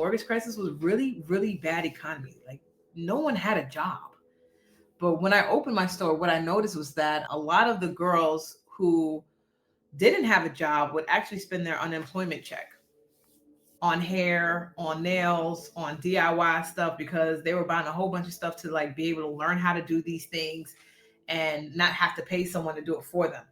Mortgage crisis was really, really bad economy. Like no one had a job. But when I opened my store, what I noticed was that a lot of the girls who didn't have a job would actually spend their unemployment check on hair, on nails, on DIY stuff because they were buying a whole bunch of stuff to like be able to learn how to do these things and not have to pay someone to do it for them.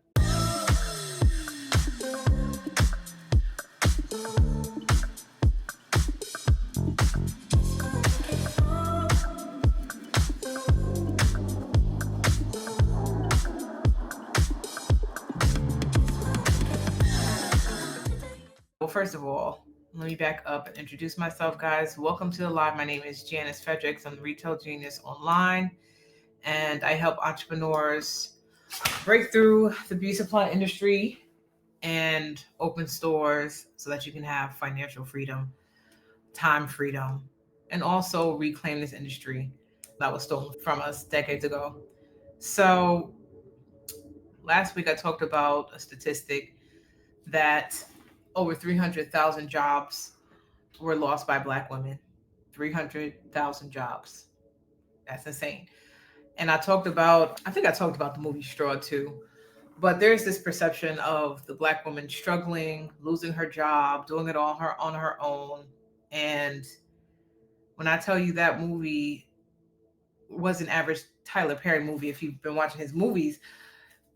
Well, first of all, let me back up and introduce myself, guys. Welcome to the live. My name is Janice Fredericks. I'm the Retail Genius Online, and I help entrepreneurs break through the beauty supply industry and open stores so that you can have financial freedom, time freedom, and also reclaim this industry that was stolen from us decades ago. So, last week I talked about a statistic that over 300,000 jobs were lost by Black women. 300,000 jobs. That's insane. And I think I talked about the movie Straw too. But there's this perception of the Black woman struggling, losing her job, doing it all on her own. And when I tell you that movie was an average Tyler Perry movie, if you've been watching his movies,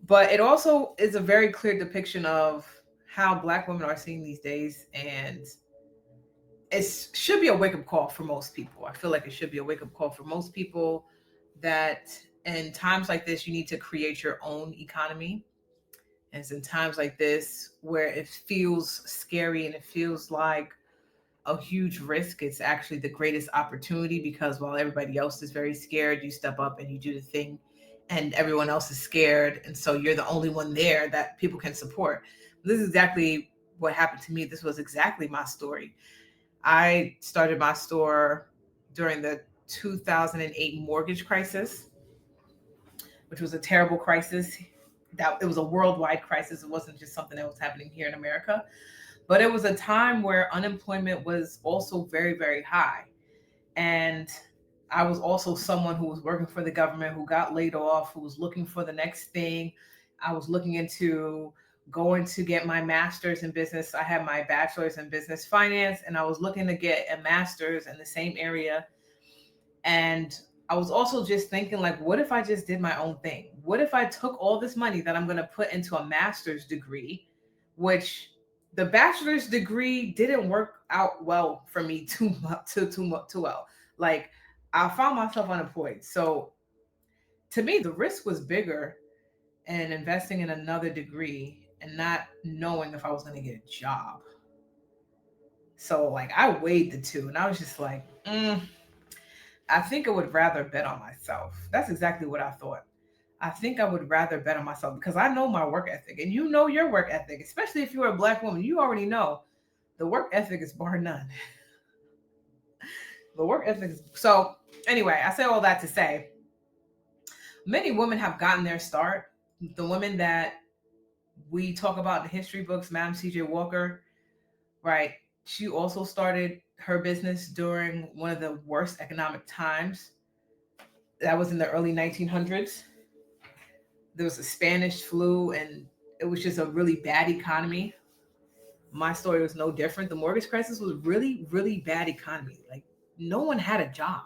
but it also is a very clear depiction of how Black women are seen these days. And it should be a wake up call for most people. I feel like it should be a wake up call for most people that in times like this, you need to create your own economy. And it's in times like this where it feels scary and it feels like a huge risk. It's actually the greatest opportunity because while everybody else is very scared, you step up and you do the thing, and everyone else is scared. And so you're the only one there that people can support. This is exactly what happened to me. This was exactly my story. I started my store during the 2008 mortgage crisis, which was a terrible crisis. That it was a worldwide crisis. It wasn't just something that was happening here in America, but it was a time where unemployment was also very, very high. And I was also someone who was working for the government, who got laid off, who was looking for the next thing. I was looking into going to get my master's in business. I had my bachelor's in business finance, and I was looking to get a master's in the same area. And I was also just thinking, like, what if I just did my own thing? What if I took all this money that I'm going to put into a master's degree, which the bachelor's degree didn't work out well for me too well. Like, I found myself unemployed. So to me, the risk was bigger in investing in another degree and not knowing if I was going to get a job. So like I weighed the two, and I was just like, I think I would rather bet on myself. That's exactly what I thought. I think I would rather bet on myself because I know my work ethic, and you know your work ethic, especially if you're a Black woman. You already know the work ethic is bar none. The work ethic is so. Anyway, I say all that to say, many women have gotten their start. The women that we talk about in the history books, Madam C.J. Walker, right? She also started her business during one of the worst economic times. That was in the early 1900s. There was a Spanish flu, and it was just a really bad economy. My story was no different. The mortgage crisis was really, really bad economy. Like no one had a job.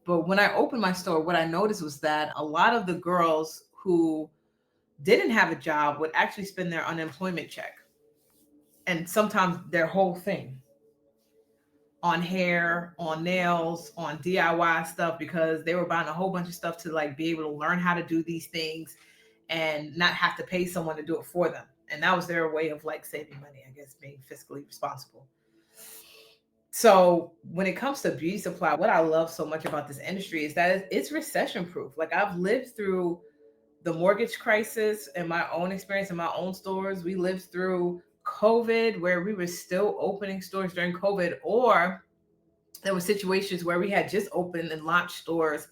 But when I opened my store, what I noticed was that a lot of the girls who didn't have a job would actually spend their unemployment check and sometimes their whole thing on hair, on nails, on DIY stuff because they were buying a whole bunch of stuff to like be able to learn how to do these things and not have to pay someone to do it for them. And that was their way of like saving money, I guess, being fiscally responsible. So when it comes to beauty supply, what I love so much about this industry is that it's recession proof. Like I've lived through the mortgage crisis in my own experience in my own stores. We lived through COVID where we were still opening stores during COVID, or there were situations where we had just opened and launched stores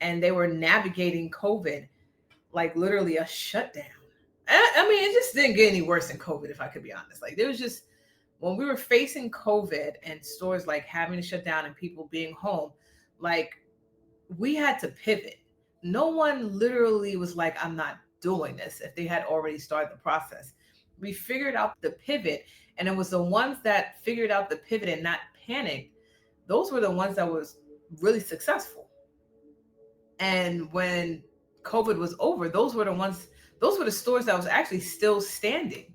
and they were navigating COVID, like literally a shutdown. I mean, it just didn't get any worse than COVID, if I could be honest. Like there was just when we were facing COVID and stores like having to shut down and people being home, like we had to pivot. No one literally was like, I'm not doing this if they had already started the process. We figured out the pivot, and it was the ones that figured out the pivot and not panicked. Those were the ones that was really successful. And when COVID was over, those were the stores that was actually still standing.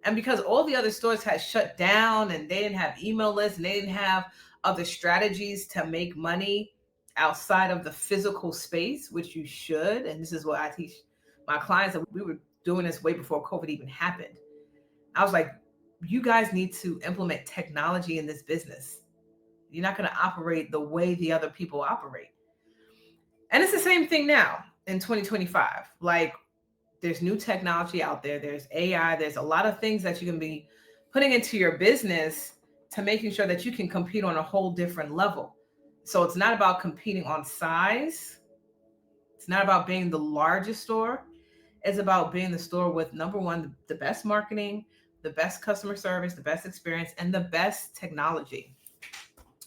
And because all the other stores had shut down and they didn't have email lists and they didn't have other strategies to make money outside of the physical space, which you should. And this is what I teach my clients, that we were doing this way before COVID even happened. I was like, you guys need to implement technology in this business. You're not going to operate the way the other people operate. And it's the same thing now in 2025. Like, there's new technology out there, there's AI, there's a lot of things that you can be putting into your business to making sure that you can compete on a whole different level. So it's not about competing on size, it's not about being the largest store, it's about being the store with, number one, the best marketing, the best customer service, the best experience, and the best technology.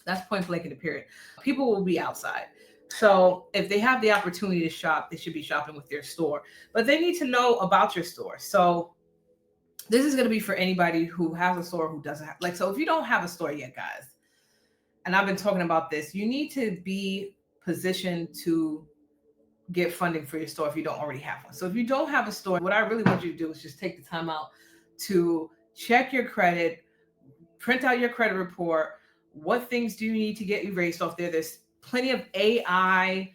That's point blank in the period. People will be outside. So if they have the opportunity to shop, they should be shopping with their store. But they need to know about your store. So this is going to be for anybody who has a store, who doesn't have, like, so if you don't have a store yet, guys, and I've been talking about this, you need to be positioned to get funding for your store if you don't already have one. So if you don't have a store, what I really want you to do is just take the time out to check your credit, print out your credit report. What things do you need to get erased off there? There's plenty of AI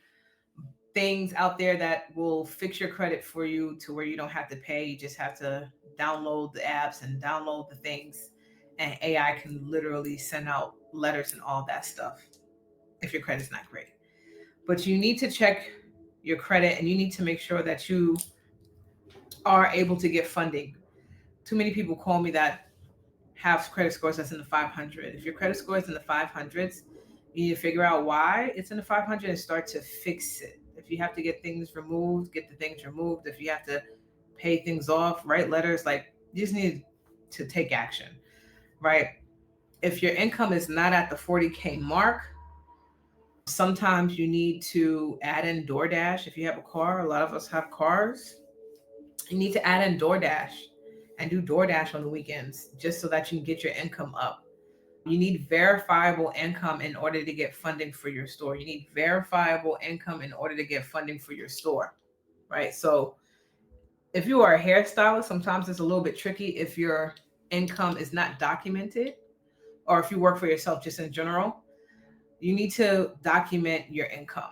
things out there that will fix your credit for you to where you don't have to pay. You just have to download the apps and download the things, and AI can literally send out letters and all that stuff if your credit's not great. But you need to check your credit, and you need to make sure that you are able to get funding. Too many people call me that have credit scores that's in the 500. If your credit score is in the 500s, you need to figure out why it's in the 500 and start to fix it. If you have to get things removed, get the things removed. If you have to pay things off, write letters, like, you just need to take action, right? If your income is not at the 40K mark, sometimes you need to add in DoorDash. If you have a car, a lot of us have cars, you need to add in DoorDash and do DoorDash on the weekends just so that you can get your income up. You need verifiable income in order to get funding for your store. You need verifiable income in order to get funding for your store, right? So if you are a hairstylist, sometimes it's a little bit tricky if your income is not documented, or if you work for yourself just in general, you need to document your income.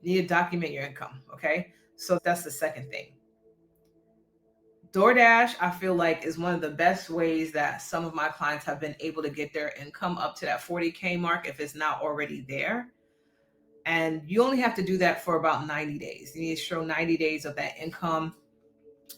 You need to document your income, okay? So that's the second thing. DoorDash, I feel like, is one of the best ways that some of my clients have been able to get their income up to that 40K mark if it's not already there. And you only have to do that for about 90 days. You need to show 90 days of that income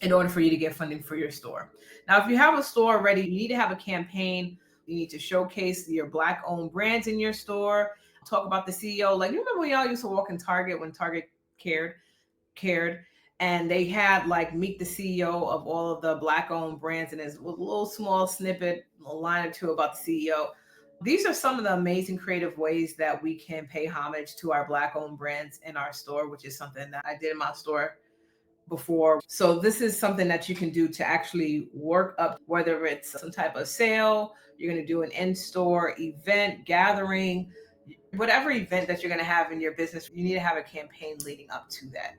in order for you to get funding for your store. Now, if you have a store already, you need to have a campaign. You need to showcase your Black-owned brands in your store. Talk about the CEO. Like, you remember when y'all used to walk in Target when Target cared, and they had like meet the CEO of all of the Black-owned brands, and there's a little small snippet, a line or two about the CEO. These are some of the amazing creative ways that we can pay homage to our Black-owned brands in our store, which is something that I did in my store before. So this is something that you can do to actually work up, whether it's some type of sale, you're going to do an in-store event, gathering, whatever event that you're going to have in your business, you need to have a campaign leading up to that.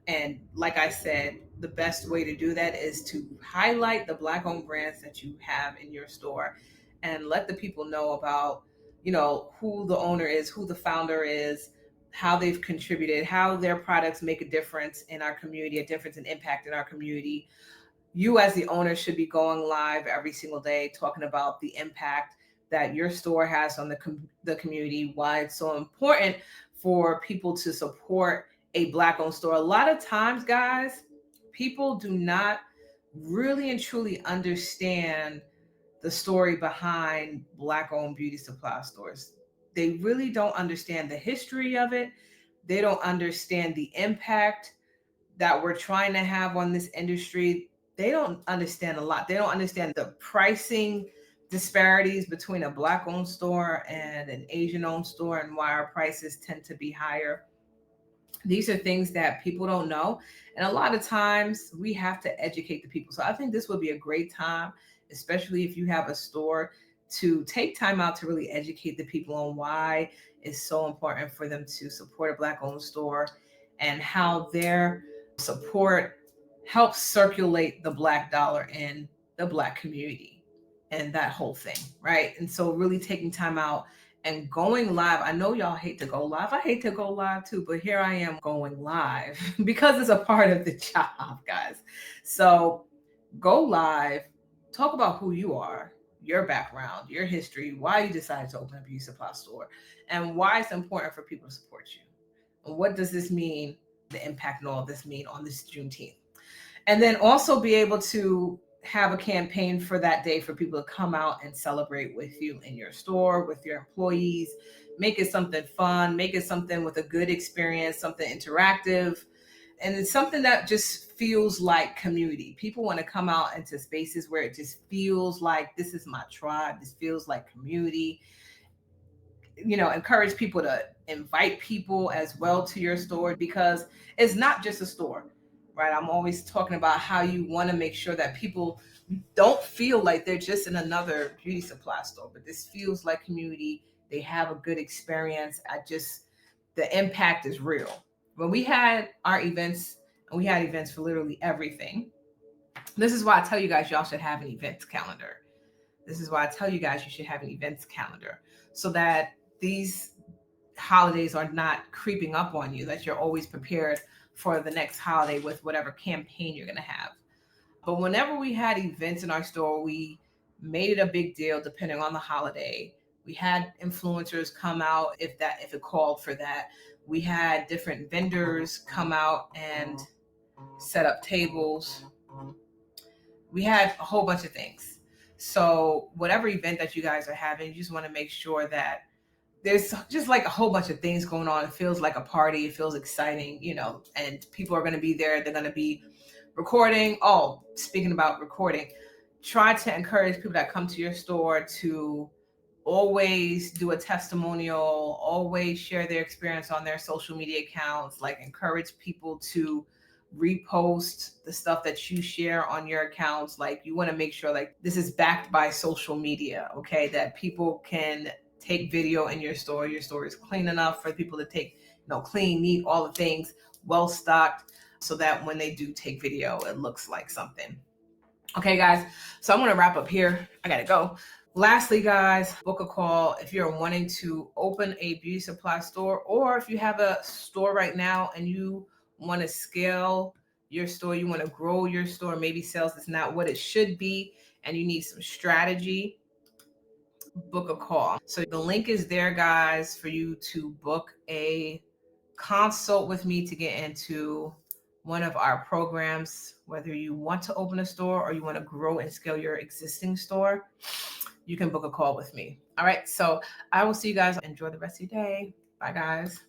And like I said, the best way to do that is to highlight the Black-owned brands that you have in your store and let the people know about, who the owner is, who the founder is, how they've contributed, how their products make a difference in our community, a difference and impact in our community. You as the owner should be going live every single day talking about the impact that your store has on the community, why it's so important for people to support a Black-owned store. A lot of times, guys, people do not really and truly understand the story behind Black-owned beauty supply stores. They really don't understand the history of it. They don't understand the impact that we're trying to have on this industry. They don't understand a lot. They don't understand the pricing disparities between a Black owned store and an Asian owned store and why our prices tend to be higher. These are things that people don't know. And a lot of times we have to educate the people. So I think this would be a great time, especially if you have a store, to take time out to really educate the people on why it's so important for them to support a Black owned store and how their support helps circulate the Black dollar in the Black community and that whole thing, right? And so really taking time out and going live. I know y'all hate to go live. I hate to go live too, but here I am going live because it's a part of the job, guys. So go live, talk about who you are, your background, your history, why you decided to open a beauty supply store, and why it's important for people to support you. And what does this mean, the impact and all of this mean on this Juneteenth? And then also be able to have a campaign for that day for people to come out and celebrate with you in your store, with your employees. Make it something fun, make it something with a good experience, something interactive. And it's something that just feels like community. People want to come out into spaces where it just feels like this is my tribe, this feels like community. Encourage people to invite people as well to your store, because it's not just a store, right? I'm always talking about how you want to make sure that people don't feel like they're just in another beauty supply store, but this feels like community. They have a good experience. The impact is real. When we had our events, and we had events for literally everything, this is why I tell you guys y'all should have an events calendar. This is why I tell you guys you should have an events calendar, so that these holidays are not creeping up on you, that you're always prepared for the next holiday with whatever campaign you're going to have. But whenever we had events in our store, we made it a big deal depending on the holiday. We had influencers come out if it called for that. We had different vendors come out and set up tables. We had a whole bunch of things. So whatever event that you guys are having, you just want to make sure that there's just like a whole bunch of things going on. It feels like a party. It feels exciting, and people are going to be there. They're going to be recording. Oh, speaking about recording, try to encourage people that come to your store to always do a testimonial, always share their experience on their social media accounts. Like, encourage people to repost the stuff that you share on your accounts. Like, you want to make sure like this is backed by social media, okay, that people can take video in your store. Your store is clean enough for people to take, clean, neat, all the things, well stocked, so that when they do take video, it looks like something. Okay, guys, so I'm going to wrap up here. I got to go. Lastly, guys, book a call if you're wanting to open a beauty supply store, or if you have a store right now and you want to scale your store, you want to grow your store, maybe sales is not what it should be, and you need some strategy, book a call. So the link is there, guys, for you to book a consult with me to get into one of our programs. Whether you want to open a store or you want to grow and scale your existing store, you can book a call with me. All right. So I will see you guys. Enjoy the rest of your day. Bye, guys.